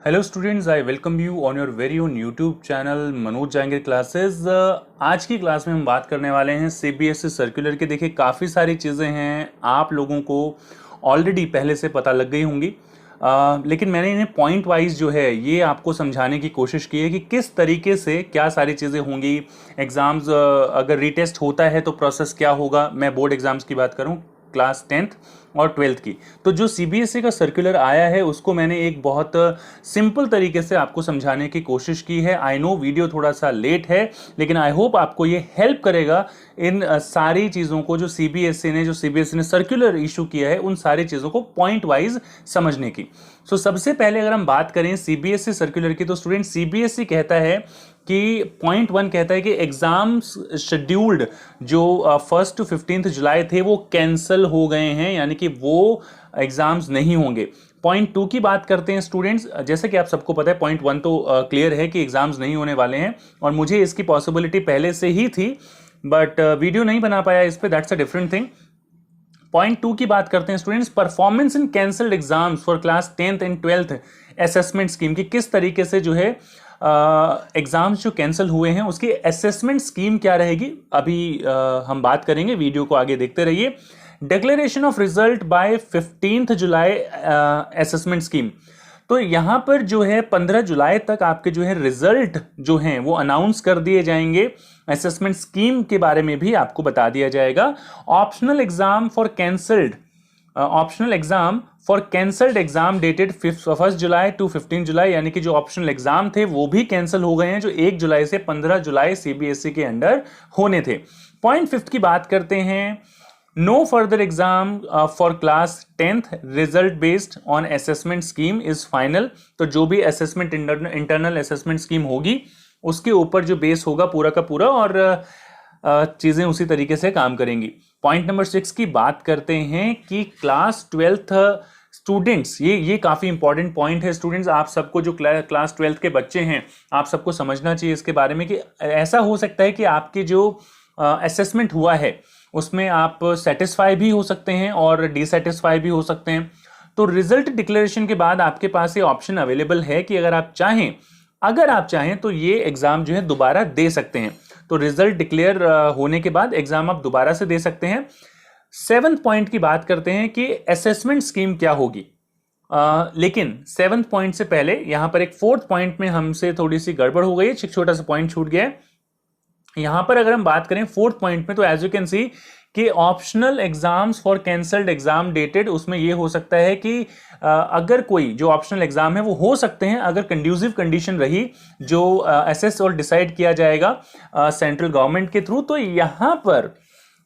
Hello students, I welcome you on your very own YouTube channel Manoj Jangir classes. आज की class में हम बात करने वाले हैं सीबीएसई सर्कुलर के। देखिए, काफ़ी सारी चीज़ें हैं आप लोगों को ऑलरेडी पहले से पता लग गई होंगी, लेकिन मैंने इन्हें पॉइंट वाइज जो है ये आपको समझाने की कोशिश की है कि किस तरीके से क्या सारी चीज़ें होंगी। एग्ज़ाम्स अगर रीटेस्ट होता है तो प्रोसेस क्या होगा। मैं बोर्ड एग्ज़ाम्स की बात करूँ, क्लास 10th और 12th की। तो जो सीबीएसई का सर्कुलर आया है उसको मैंने एक बहुत सिंपल तरीके से आपको समझाने की कोशिश की है। आई नो वीडियो थोड़ा सा लेट है, लेकिन आई होप आपको ये हेल्प करेगा इन सारी चीज़ों को जो सीबीएसई ने सर्कुलर इशू किया है उन सारी चीज़ों को पॉइंट वाइज समझने की। सो सबसे पहले अगर हम बात करें सीबीएसई सर्कुलर की, तो स्टूडेंट सीबीएसई कहता है कि पॉइंट 1 कहता है कि एग्जाम्स शेड्यूल्ड जो 1 to 15 जुलाई थे वो कैंसिल हो गए हैं, यानी कि वो एग्जाम्स नहीं होंगे। पॉइंट 2 की बात करते हैं स्टूडेंट्स। जैसे कि आप सबको पता है, पॉइंट 1 तो क्लियर है कि एग्जाम्स नहीं होने वाले हैं और मुझे इसकी पॉसिबिलिटी पहले से ही थी, बट वीडियो नहीं बना पाया इस पर, that's a different thing. Point 2 की बात करते हैं students, performance in cancelled exams for class 10th and 12th assessment scheme की किस तरीके से जो है एग्जाम्स जो कैंसिल हुए हैं उसकी असेसमेंट स्कीम क्या रहेगी, अभी हम बात करेंगे। वीडियो को आगे देखते रहिए। Declaration of result by 15 July assessment scheme. तो यहां पर जो है 15 जुलाई तक आपके जो है रिजल्ट जो हैं वो अनाउंस कर दिए जाएंगे। असेसमेंट स्कीम के बारे में भी आपको बता दिया जाएगा। Optional exam for cancelled exam dated 1 July to 15 July, यानी कि जो ऑप्शनल एग्जाम थे वो भी कैंसिल हो गए हैं, जो 1 जुलाई से 15 जुलाई सीबीएसई के अंडर होने थे। पॉइंट 5 की बात करते हैं, no further exam for class 10th result based on assessment scheme is final. तो जो भी असेसमेंट इंटरनल असेसमेंट स्कीम होगी उसके ऊपर जो बेस होगा पूरा का पूरा, और चीजें उसी तरीके से काम करेंगी। पॉइंट नंबर 6 की बात करते हैं कि क्लास 12th स्टूडेंट्स, ये काफी इंपॉर्टेंट पॉइंट है स्टूडेंट्स। आप सबको जो क्लास 12th के बच्चे हैं आप सबको समझना चाहिए इसके बारे में कि ऐसा हो सकता है कि आपके जो असेसमेंट हुआ है उसमें आप सेटिस्फाई भी हो सकते हैं और डिससेटिस्फाई भी हो सकते हैं। तो रिजल्ट डिक्लेरेशन के बाद आपके पास ये ऑप्शन अवेलेबल है कि अगर आप चाहें तो ये एग्जाम जो है दोबारा दे सकते हैं। तो रिजल्ट डिक्लेयर होने के बाद एग्जाम आप दोबारा से दे सकते हैं। 7th पॉइंट की बात करते हैं कि असेसमेंट स्कीम क्या होगी। लेकिन 7th पॉइंट से पहले यहां पर एक 4th पॉइंट में हमसे थोड़ी सी गड़बड़ हो गई, एक छोटा सा पॉइंट छूट गया है। यहां पर अगर हम बात करें 4th पॉइंट में, तो एज यू कैन सी कि optional exams for cancelled exam dated, उसमें यह हो सकता है कि अगर कोई जो ऑप्शनल एग्जाम है वो हो सकते हैं अगर कंड्यूसिव कंडीशन रही जो असेस और डिसाइड किया जाएगा सेंट्रल गवर्नमेंट के थ्रू। तो यहां पर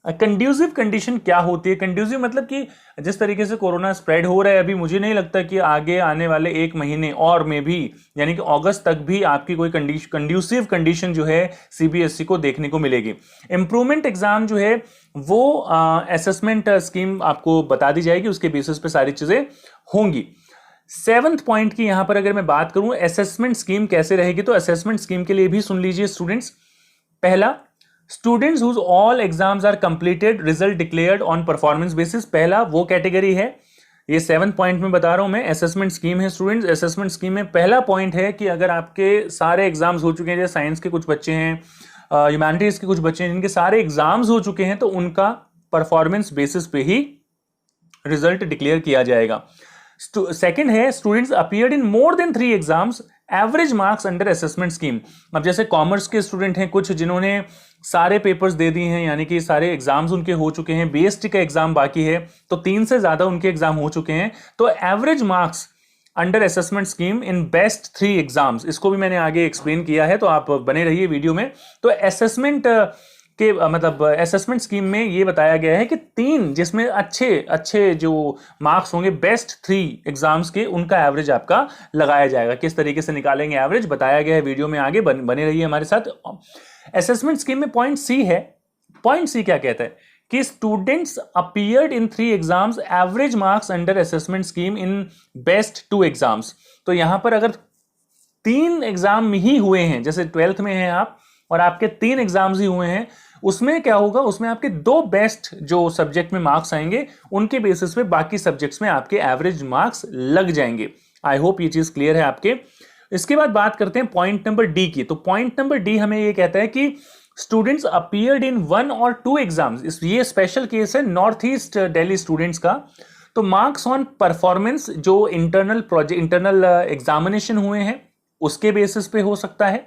कंड्यूसिव कंडीशन क्या होती है? कंड्यूसिव मतलब कि जिस तरीके से कोरोना स्प्रेड हो रहा है अभी, मुझे नहीं लगता कि आगे आने वाले 1 महीने और में भी, यानी कि अगस्त तक भी आपकी कोई कंड्यूसिव कंडीशन जो है सीबीएसई को देखने को मिलेगी। इंप्रूवमेंट एग्जाम जो है वो असेसमेंट स्कीम आपको बता दी जाएगी, उसके बेसिस पे सारी चीजें होंगी। 7th पॉइंट की यहां पर अगर मैं बात करूं असेसमेंट स्कीम कैसे रहेगी, तो असेसमेंट स्कीम के लिए भी सुन लीजिए स्टूडेंट्स। पहला, students whose all exams are completed result declared on performance basis. पहला वो कैटेगरी है, ये 7th पॉइंट में बता रहा हूं मैं, असेसमेंट स्कीम है स्टूडेंट्स। असेसमेंट स्कीम में पहला पॉइंट है कि अगर आपके सारे एग्जाम्स हो चुके हैं, जैसे साइंस के कुछ बच्चे हैं, ह्यूमैनिटीज के कुछ बच्चे हैं, जिनके सारे एग्जाम्स हो चुके हैं, तो उनका परफॉर्मेंस बेसिस पे ही रिजल्ट डिक्लेयर किया जाएगा। सेकंड है, students appeared in more than 3 exams average marks under assessment scheme. अब जैसे कॉमर्स के स्टूडेंट हैं कुछ, जिन्होंने सारे पेपर्स दे दिए हैं, यानी कि सारे एग्जाम्स उनके हो चुके हैं, बीएसटी का एग्जाम बाकी है, तो 3 से ज्यादा उनके एग्जाम हो चुके हैं, तो average marks under assessment scheme in best 3 exams, इसको भी मैंने आगे एक्सप्लेन किया है, तो आप बने रहिए वीडियो में। तो असेसमेंट के मतलब असेसमेंट स्कीम में ये बताया गया है कि 3 जिसमें अच्छे जो मार्क्स होंगे बेस्ट 3 एग्जाम्स के, उनका एवरेज आपका लगाया जाएगा। किस तरीके से निकालेंगे एवरेज बताया गया है वीडियो में, आगे बने रहिए हमारे साथ। असेसमेंट स्कीम में पॉइंट सी है। पॉइंट सी क्या कहता है कि students appeared in 3 exams average marks under assessment scheme in best 2 exams. तो यहां पर अगर 3 एग्जाम ही हुए हैं, जैसे 12th में हैं आप और आपके 3 एग्जाम्स ही हुए हैं, उसमें क्या होगा, उसमें आपके 2 बेस्ट जो सब्जेक्ट में मार्क्स आएंगे, उनके बेसिस पे बाकी सब्जेक्ट्स में आपके एवरेज मार्क्स लग जाएंगे। आई होप ये चीज क्लियर है आपके। इसके बाद बात करते हैं पॉइंट नंबर डी की। तो पॉइंट नंबर डी हमें ये कहता है कि स्टूडेंट्स अपीयर्ड इन 1 और 2 एग्जाम्स, ये स्पेशल केस है नॉर्थ ईस्ट दिल्ली स्टूडेंट्स का। तो मार्क्स ऑन परफॉर्मेंस जो इंटरनल एग्जामिनेशन हुए हैं उसके बेसिस पे हो सकता है,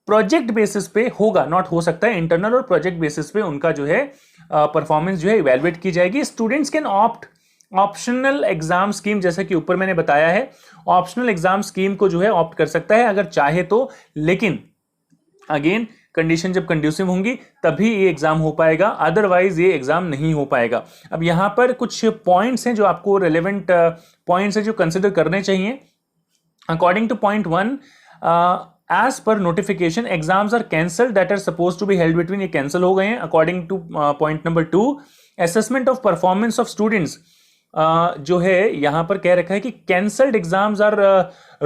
प्रोजेक्ट बेसिस पे होगा, नॉट हो सकता है, इंटरनल और प्रोजेक्ट बेसिस पे उनका जो है परफॉर्मेंस जो है इवैल्यूएट की जाएगी। Students can opt optional exam scheme, जैसे कि ऊपर मैंने बताया है, ऑप्शनल एग्जाम स्कीम को जो है ऑप्ट कर सकता है अगर चाहे तो, लेकिन अगेन कंडीशन जब कंड्यूसिव होंगी तभी ये एग्जाम हो पाएगा, अदरवाइज ये एग्जाम नहीं हो पाएगा। अब यहां पर कुछ पॉइंट्स हैं जो आपको रेलेवेंट पॉइंट्स हैं जो कंसिडर करने चाहिए। According to point 1, as per notification exams are cancelled that are supposed to be held between, ये cancel हो गए हैं। according to point number 2, assessment of performance of students जो है यहां पर कह रखा है कि cancelled exams are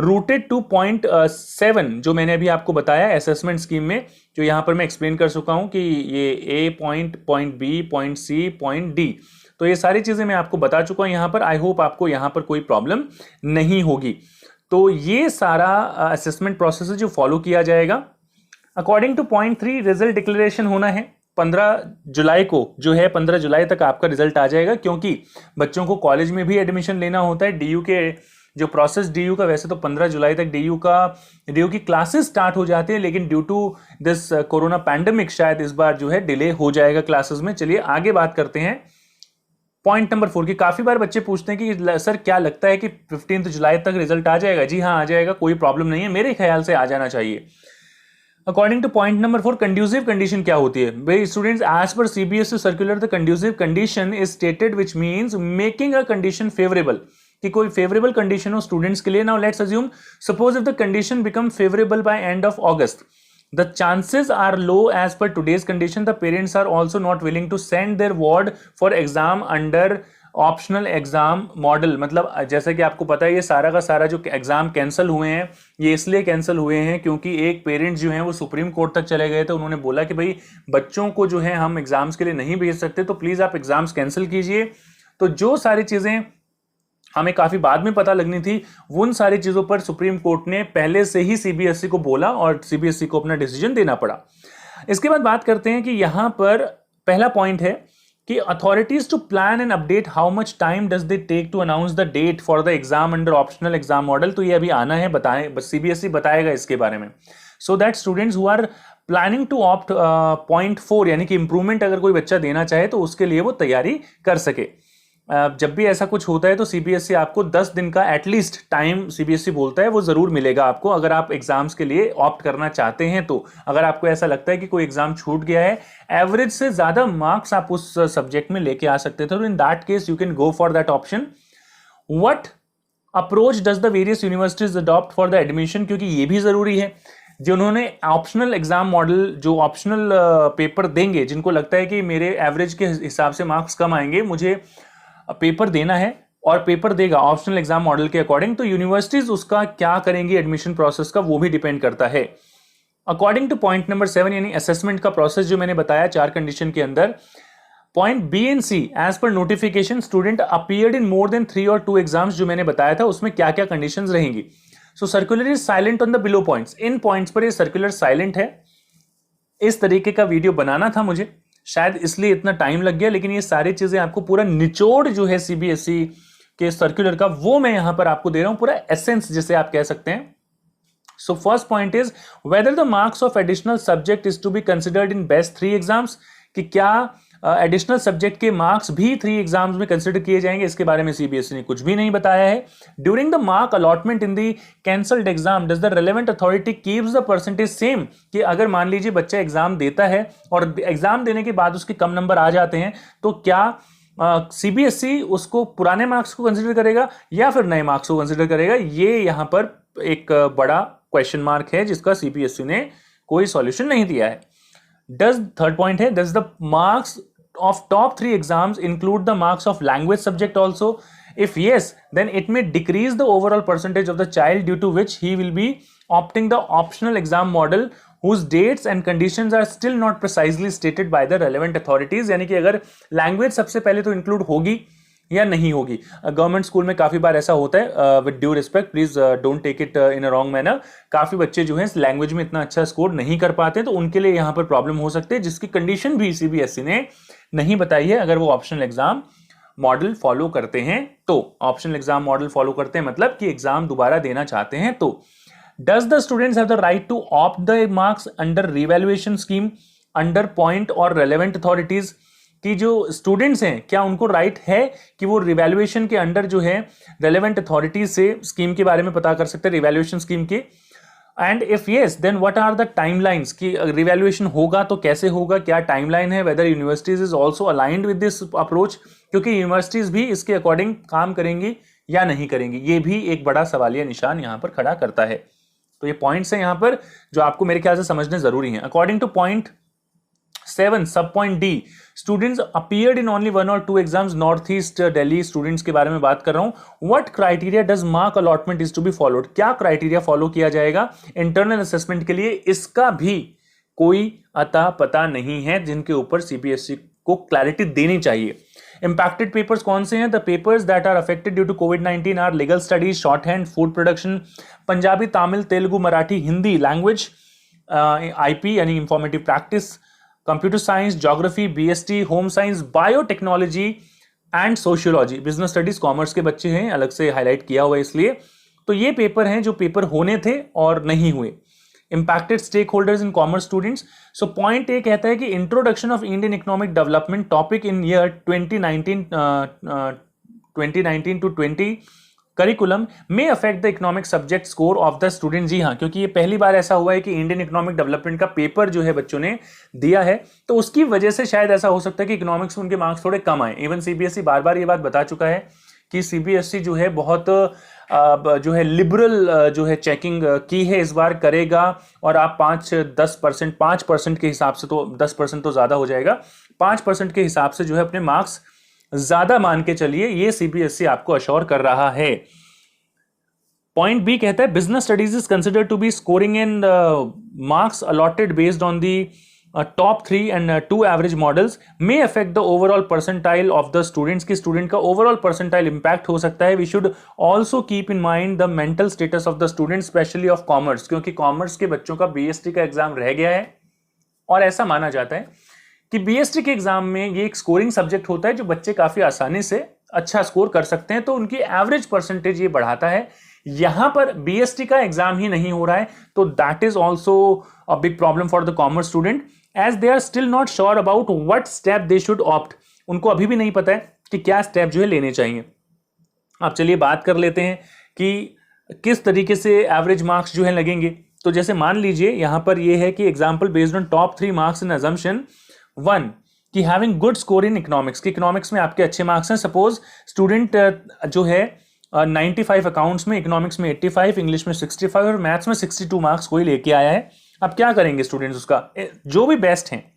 routed to point 7, जो मैंने अभी आपको बताया असेसमेंट स्कीम में, जो यहां पर मैं एक्सप्लेन कर चुका हूं कि ये A point B, point C, point D, तो ये सारी चीजें मैं आपको बता चुका हूं यहां पर। आई होप आपको यहां पर कोई प्रॉब्लम नहीं होगी। तो ये सारा असेसमेंट प्रोसेस जो फॉलो किया जाएगा। According to point 3, result declaration होना है 15 जुलाई को, जो है 15 जुलाई तक आपका रिजल्ट आ जाएगा, क्योंकि बच्चों को कॉलेज में भी एडमिशन लेना होता है। डीयू के जो प्रोसेस डीयू का, वैसे तो 15 जुलाई तक डीयू की क्लासेस स्टार्ट हो जाती है, लेकिन due to this corona pandemic शायद इस बार जो है डिले हो जाएगा क्लासेस में। चलिए आगे बात करते हैं पॉइंट नंबर 4 की। काफी बार बच्चे पूछते हैं कि सर क्या लगता है कि 15 जुलाई तक रिजल्ट आ जाएगा? जी हाँ, आ जाएगा, कोई प्रॉब्लम नहीं है, मेरे ख्याल से आ जाना चाहिए। According to point number 4, conducive condition क्या होती है? भाई students, as per CBSE circular the conducive condition is stated which means making a condition favourable, कि कोई फेवरेबल कंडीशन हो स्टूडेंट्स के लिए। Now let's assume, suppose if the condition become favourable by end of August, the chances are low as per today's condition. The parents are also not willing to send their ward for exam under optional exam model. मतलब जैसा कि आपको पता है ये सारा का सारा जो एग्जाम कैंसिल हुए हैं, ये इसलिए कैंसिल हुए हैं क्योंकि एक पेरेंट्स जो हैं वो सुप्रीम कोर्ट तक चले गए थे। उन्होंने बोला कि भाई बच्चों को जो है हम एग्जाम्स के लिए नहीं भेज सकते, तो प्लीज आप एग्जाम्स कैंसिल कीजिए। तो जो सारी चीजें हमें काफी बाद में पता लगनी थी, उन सारी चीजों पर सुप्रीम कोर्ट ने पहले से ही सीबीएसई को बोला और सीबीएसई को अपना डिसीजन देना पड़ा। इसके बाद बात करते हैं कि यहां पर पहला पॉइंट है कि authorities to plan and update how much time does they take to announce the date for the exam under optional exam model. तो ये अभी आना है, बताएं, सीबीएसई बताएगा इसके बारे में, so that students who are planning to opt point 4 यानी कि इंप्रूवमेंट अगर कोई बच्चा देना चाहे तो उसके लिए वो तैयारी कर सके। जब भी ऐसा कुछ होता है तो सीबीएसई आपको 10 दिन का एटलीस्ट टाइम सीबीएसई बोलता है वो जरूर मिलेगा आपको, अगर आप एग्जाम्स के लिए ऑप्ट करना चाहते हैं तो। अगर आपको ऐसा लगता है कि कोई एग्जाम छूट गया है, एवरेज से ज्यादा मार्क्स आप उस सब्जेक्ट में लेके आ सकते थे, तो in that case you can go for that option. What approach does the various universities adopt for the admission, क्योंकि ये भी जरूरी है। जिन्होंने ऑप्शनल एग्जाम मॉडल, जो ऑप्शनल पेपर देंगे, जिनको लगता है कि मेरे एवरेज के हिसाब से मार्क्स कम आएंगे, मुझे पेपर देना है और पेपर देगा ऑप्शनल एग्जाम मॉडल के अकॉर्डिंग, तो यूनिवर्सिटीज उसका क्या करेंगी एडमिशन प्रोसेस का, वो भी डिपेंड करता है। अकॉर्डिंग टू पॉइंट नंबर 7 यानी असेसमेंट का प्रोसेस जो मैंने बताया 4 कंडीशन के अंदर, point B and C, as per notification student appeared in more than 3 और 2 एग्जाम्स, जो मैंने बताया था उसमें क्या क्या कंडीशंस रहेंगी। So circular is silent on the below points, इन पॉइंट्स पर ये सर्कुलर साइलेंट है। इस तरीके का वीडियो बनाना था मुझे, शायद इसलिए इतना टाइम लग गया, लेकिन ये सारी चीजें आपको पूरा निचोड़ जो है सीबीएसई के सर्कुलर का, वो मैं यहां पर आपको दे रहा हूं, पूरा एसेंस जिसे आप कह सकते हैं। So first point is whether the marks of additional subject is to be considered in best 3 exams, कि क्या एडिशनल सब्जेक्ट के मार्क्स भी 3 एग्जाम्स में कंसिडर किए जाएंगे, इसके बारे में सीबीएसई ने कुछ भी नहीं बताया है। During the mark allotment in the cancelled exam does the relevant authority keeps the percentage same, कि अगर मान लीजिए बच्चा एग्जाम देता है और एग्जाम देने के बाद उसके कम नंबर आ जाते हैं, तो क्या सीबीएसई उसको पुराने मार्क्स को कंसिडर करेगा या फिर नए मार्क्स को कंसिडर करेगा? ये यहां पर एक बड़ा क्वेश्चन मार्क है जिसका सीबीएसई ने कोई सॉल्यूशन नहीं दिया है। थर्ड पॉइंट है, does the marks of top 3 exams include the marks of language subject also? If yes, then it may decrease the overall percentage of the child, due to which he will be opting the optional exam model whose dates and conditions are still not precisely stated by the relevant authorities। यानी कि अगर language सबसे पहले तो include होगी, या नहीं होगी। गवर्नमेंट स्कूल में काफी बार ऐसा होता है, with due respect please don't take it in a wrong manner, काफी बच्चे जो है लैंग्वेज में इतना अच्छा स्कोर नहीं कर पाते, तो उनके लिए यहां पर प्रॉब्लम हो सकती है, जिसकी कंडीशन भी सीबीएसई ने नहीं बताई है। अगर वो ऑप्शनल एग्जाम मॉडल फॉलो करते हैं तो, ऑप्शनल एग्जाम मॉडल फॉलो करते हैं मतलब कि एग्जाम दोबारा देना चाहते हैं तो। Does the students have the right to opt the marks under revaluation scheme under point और रेलेवेंट अथॉरिटीज, कि जो स्टूडेंट्स हैं क्या उनको राइट है कि वो रिवैल्यूएशन के अंडर जो है रेलेवेंट अथॉरिटीज से स्कीम के बारे में पता कर सकते हैं, रिवैल्यूएशन स्कीम के। And if yes then what are the timelines, कि रिवैल्यूएशन होगा तो कैसे होगा, क्या टाइमलाइन है, whether universities is also aligned with this approach, क्योंकि यूनिवर्सिटीज भी इसके अकॉर्डिंग काम करेंगी या नहीं करेंगी, ये भी एक बड़ा सवालिया निशान यहां पर खड़ा करता है। तो ये पॉइंट्स हैं यहां पर जो आपको मेरे ख्याल से समझने जरूरी हैं। अकॉर्डिंग टू पॉइंट 7 सब point D, students appeared in only 1 और 2 exams, north east Delhi students के बारे में बात कर रहा हूं। What criteria does mark allotment is to be followed, क्या क्राइटेरिया फॉलो किया जाएगा इंटरनल असेसमेंट के लिए, इसका भी कोई अता पता नहीं है, जिनके ऊपर सीबीएसई को क्लैरिटी देनी चाहिए। इंपैक्टेड पेपर्स कौन से हैं? The papers that are affected due to कोविड-19 are legal studies, shorthand, food production, Punjabi, Tamil, Telugu, Marathi, Hindi, language, IP यानी informative practice, computer science, geography, BST, home science, biotechnology and sociology. Business studies commerce के बच्चे हैं, अलग से हाईलाइट किया हुआ है इसलिए। तो ये पेपर हैं जो पेपर होने थे और नहीं हुए। Impacted stakeholders in commerce students. So point A कहता है कि introduction of Indian economic development topic in year 2019 to 20 curriculum में affect the economic subject score of the student. जी हाँ, क्योंकि ये पहली बार ऐसा हुआ है कि इंडियन इकोनॉमिक डेवलपमेंट का पेपर जो है बच्चों ने दिया है, तो उसकी वजह से शायद ऐसा हो सकता है कि इकोनॉमिक्स में उनके मार्क्स थोड़े कम आए। इवन सीबीएसई बार बार ये बात बता चुका है कि सीबीएसई जो है बहुत जो है लिबरल जो है चेकिंग की है, इस बार करेगा, और आप 5% के हिसाब से, तो 10% तो ज्यादा हो जाएगा, 5% के हिसाब से जो है अपने मार्क्स ज्यादा मान के चलिए, ये सीबीएसई आपको अश्योर कर रहा है। पॉइंट बी कहता है business studies is considered to be scoring in marks allotted based on the top 3 and 2 average models में affect the overall percentile of the students, की स्टूडेंट का ओवरऑल परसेंटाइल इंपैक्ट हो सकता है। We should also keep in mind the mental status of the student, specially of commerce, क्योंकि commerce के बच्चों का बीएसटी का एग्जाम रह गया है, और ऐसा माना जाता है कि बीएसटी के एग्जाम में ये एक स्कोरिंग सब्जेक्ट होता है जो बच्चे काफी आसानी से अच्छा स्कोर कर सकते हैं, तो उनकी एवरेज परसेंटेज ये बढ़ाता है। यहां पर बीएसटी का एग्जाम ही नहीं हो रहा है, तो that is also a big problem for the commerce student, as they are still not sure about what step they should opt. उनको अभी भी नहीं पता है कि क्या स्टेप जो है लेने चाहिए। अब चलिए बात कर लेते हैं कि किस तरीके से एवरेज मार्क्स जो है लगेंगे। तो जैसे मान लीजिए यहां पर ये है कि example based on top 3 marks in assumption 1 कि having good score in economics, कि इकोनॉमिक्स में आपके अच्छे मार्क्स हैं। सपोज स्टूडेंट जो है 95 अकाउंट्स में, इकोनॉमिक्स में 85, इंग्लिश में 65 और मैथ्स में 62 मार्क्स कोई लेके आया है। अब क्या करेंगे स्टूडेंट्स, उसका जो भी बेस्ट हैं,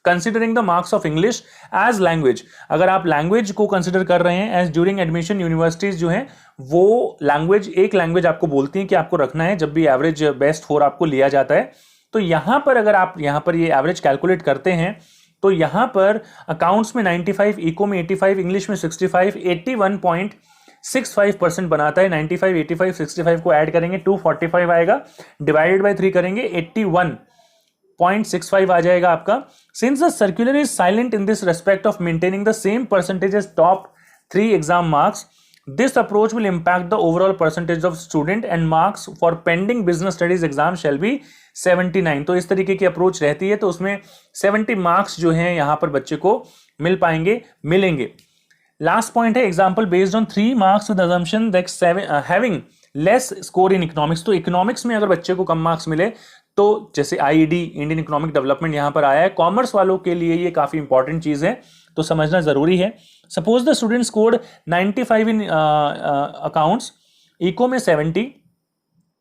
considering the marks of English as language. अगर आप लैंग्वेज को कंसिडर कर रहे हैं एज ड्यूरिंग एडमिशन, यूनिवर्सिटीज जो है वो लैंग्वेज, एक लैंग्वेज आपको बोलती हैं कि आपको रखना है जब भी एवरेज बेस्ट 4 आपको लिया जाता है। तो यहां पर अगर आप यहां पर ये एवरेज कैलकुलेट करते हैं तो यहां पर अकाउंट्स में 95, इको में 85, इंग्लिश में 65, 81.65% बनाता है। 95, 85, 65 को ऐड करेंगे 245 आएगा, डिवाइडेड बाय 3 करेंगे 81.65 आ जाएगा आपका। Since the circular is silent in this respect of maintaining the same percentage as top 3 exam marks, this approach will impact the overall percentage of student and marks for pending business studies exam shall be 79। तो इस तरीके की approach रहती है, तो उसमें 70 marks जो हैं यहां पर बच्चे को मिल पाएंगे, मिलेंगे। लास्ट पॉइंट है example based on 3 marks with assumption that having less score in economics। तो इकोनॉमिक्स में अगर बच्चे को कम मार्क्स मिले तो जैसे आईईडी, इंडियन इकोनॉमिक डेवलपमेंट यहां पर आया है, कॉमर्स वालों के लिए ये काफी इंपॉर्टेंट चीज है, तो समझना जरूरी है। Suppose the student scored 95 in accounts, eco में 70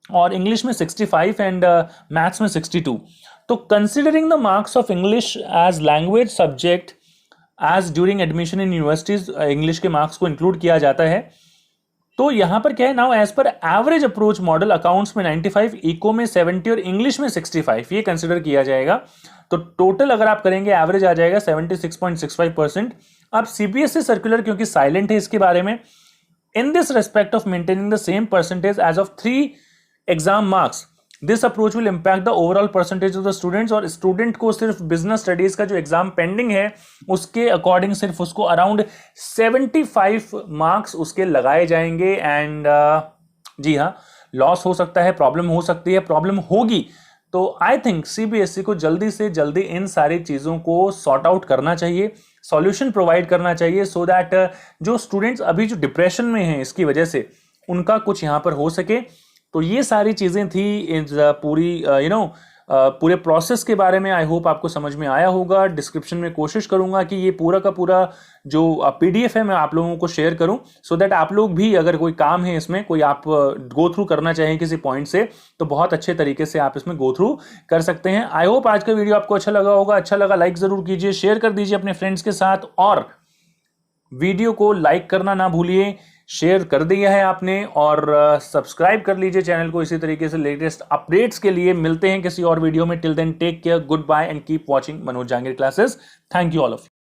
और इंग्लिश में 65 एंड मैथ्स में 62। तो considering the marks of English as language subject as during admission in universities, English के मार्क्स को इंक्लूड किया जाता है। तो यहां पर क्या है, now as per average approach model accounts में 95, इको में 70 और इंग्लिश में 65 ये कंसिडर किया जाएगा। तो टोटल अगर आप करेंगे एवरेज आ जाएगा 76.65%। अब सीबीएसई सर्कुलर क्योंकि साइलेंट है इसके बारे में, in this respect of maintaining the same percentage as of 3 exam marks, this approach will impact the overall percentage of the students. और स्टूडेंट को सिर्फ बिजनेस स्टडीज का जो एग्जाम पेंडिंग है उसके अकॉर्डिंग सिर्फ उसको अराउंड 75 मार्क्स उसके लगाए जाएंगे। एंड जी हाँ, लॉस हो सकता है, प्रॉब्लम हो सकती है, प्रॉब्लम होगी। तो आई थिंक सीबीएसई को जल्दी से जल्दी इन सारी चीज़ों को सॉर्ट आउट करना चाहिए, सॉल्यूशन प्रोवाइड करना चाहिए, सो दैट जो स्टूडेंट्स अभी जो डिप्रेशन में हैं इसकी वजह से उनका कुछ यहाँ पर हो सके। तो ये सारी चीज़ें थी इस पूरी पूरे प्रोसेस के बारे में। आई होप आपको समझ में आया होगा। डिस्क्रिप्शन में कोशिश करूंगा कि ये पूरा का पूरा जो पीडीएफ है मैं आप लोगों को शेयर करूं, सो दैट आप लोग भी अगर कोई काम है इसमें, कोई आप गो थ्रू करना चाहें किसी पॉइंट से, तो बहुत अच्छे तरीके से आप इसमें गो थ्रू कर सकते हैं। आई होप आज का वीडियो आपको अच्छा लगा होगा। अच्छा लगा लाइक जरूर कीजिए, शेयर कर दीजिए अपने फ्रेंड्स के साथ, और वीडियो को लाइक करना ना भूलिए। शेयर कर दिया है आपने, और सब्सक्राइब कर लीजिए चैनल को इसी तरीके से लेटेस्ट अपडेट्स के लिए। मिलते हैं किसी और वीडियो में। Till then take care, good bye and keep watching Manoj Jahangir classes. Thank you all of you.